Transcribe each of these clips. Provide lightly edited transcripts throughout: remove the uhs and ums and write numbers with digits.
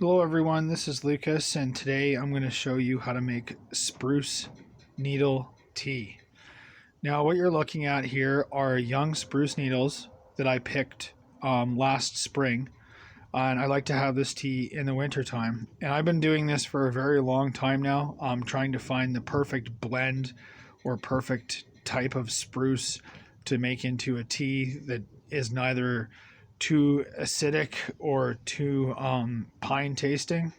Hello everyone, this is Lucas, and today I'm going to show you how to make spruce needle tea. Now what you're looking at here are young spruce needles that I picked last spring, and I like to have this tea in the winter time. And I've been doing this for a very long time now, trying to find the perfect blend or perfect type of spruce to make into a tea that is neither too acidic or too pine tasting,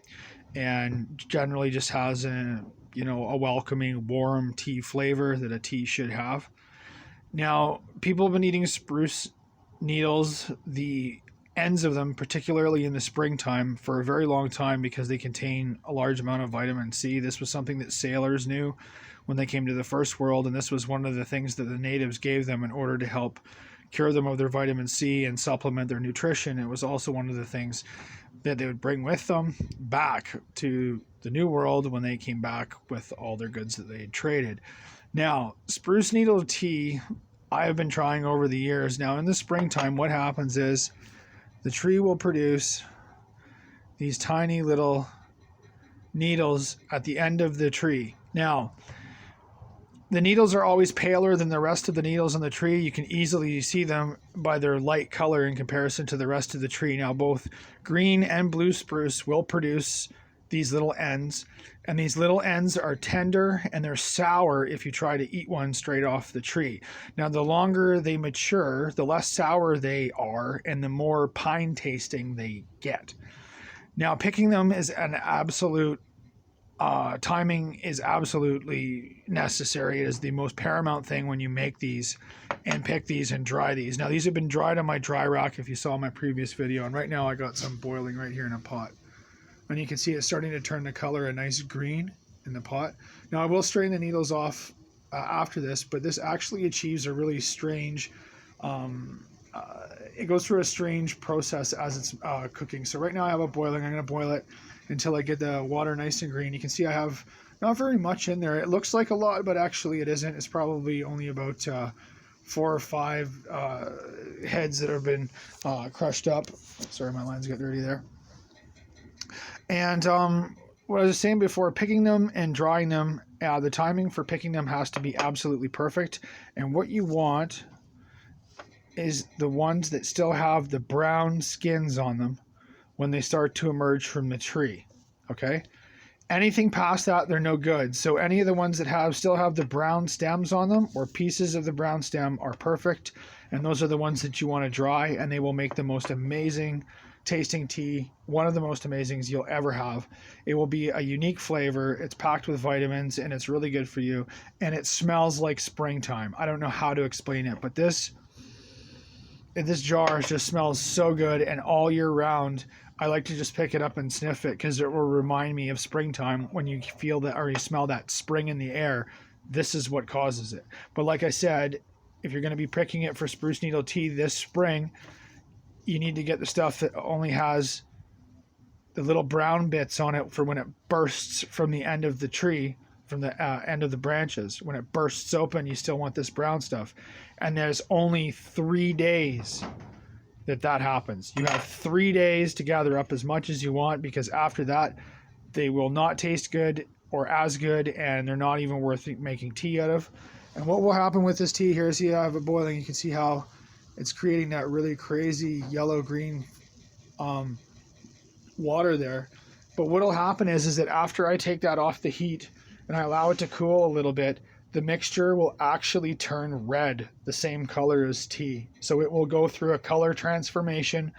and generally just has a welcoming warm tea flavor that a tea should have. Now people have been eating spruce needles, the ends of them, particularly in the springtime, for a very long time because they contain a large amount of vitamin C. This was something that sailors knew when they came to the first world, and this was one of the things that the natives gave them in order to help cure them of their vitamin C and supplement their nutrition. It was also one of the things that they would bring with them back to the New World when they came back with all their goods that they had traded. Now, spruce needle tea, I have been trying over the years. Now, in the springtime, what happens is the tree will produce these tiny little needles at the end of the tree. Now, the needles are always paler than the rest of the needles on the tree. You can easily see them by their light color in comparison to the rest of the tree. Now, both green and blue spruce will produce these little ends, and these little ends are tender and they're sour if you try to eat one straight off the tree. Now, the longer they mature, the less sour they are and the more pine tasting they get. Now, picking them is an absolute timing is absolutely necessary. It is the most paramount thing when you make these and pick these and dry these. Now, these have been dried on my dry rack if you saw my previous video, and right now I got some boiling right here in a pot. And you can see it's starting to turn the color a nice green in the pot. Now, I will strain the needles off after this, but this actually achieves a really strange, it goes through a strange process as it's cooking. So right now I have it boiling. I'm going to boil it until I get the water nice and green. You can see I have not very much in there. It looks like a lot, but actually it isn't. It's probably only about 4 or 5 heads that have been crushed up. Sorry, my lines got dirty there. And what I was saying before, picking them and drying them, the timing for picking them has to be absolutely perfect. And what you want is the ones that still have the brown skins on them when they start to emerge from the tree. Okay, anything past that, they're no good. So any of the ones that still have the brown stems on them or pieces of the brown stem are perfect, and those are the ones that you want to dry, and they will make the most amazing tasting tea, one of the most amazing you'll ever have. It will be a unique flavor, it's packed with vitamins, and it's really good for you, and it smells like springtime. I don't know how to explain it, but this jar just smells so good, and all year round I like to just pick it up and sniff it because it will remind me of springtime. When you feel that or you smell that spring in the air, this is what causes it. But like I said, if you're going to be picking it for spruce needle tea this spring, you need to get the stuff that only has the little brown bits on it for when it bursts from the end of the tree, from the end of the branches. When it bursts open, you still want this brown stuff. And there's only 3 days that happens. You have 3 days to gather up as much as you want, because after that they will not taste good or as good, and they're not even worth making tea out of. And what will happen with this tea here is you have it boiling. You can see how it's creating that really crazy yellow-green water there. But what will happen is that after I take that off the heat and I allow it to cool a little bit, the mixture will actually turn red, the same color as tea. So it will go through a color transformation.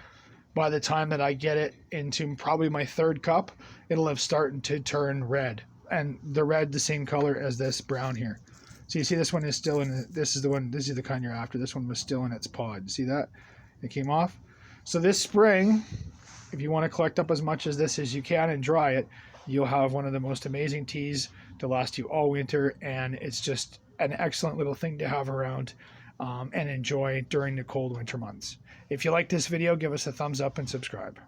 By the time that I get it into probably my 3rd cup, it'll have started to turn red. And the red, the same color as this brown here. So you see this one is still in, this is the kind you're after. This one was still in its pod. See that? It came off. So this spring, if you want to collect up as much as this as you can and dry it, you'll have one of the most amazing teas to last you all winter, and it's just an excellent little thing to have around and enjoy during the cold winter months. If you like this video, give us a thumbs up and subscribe.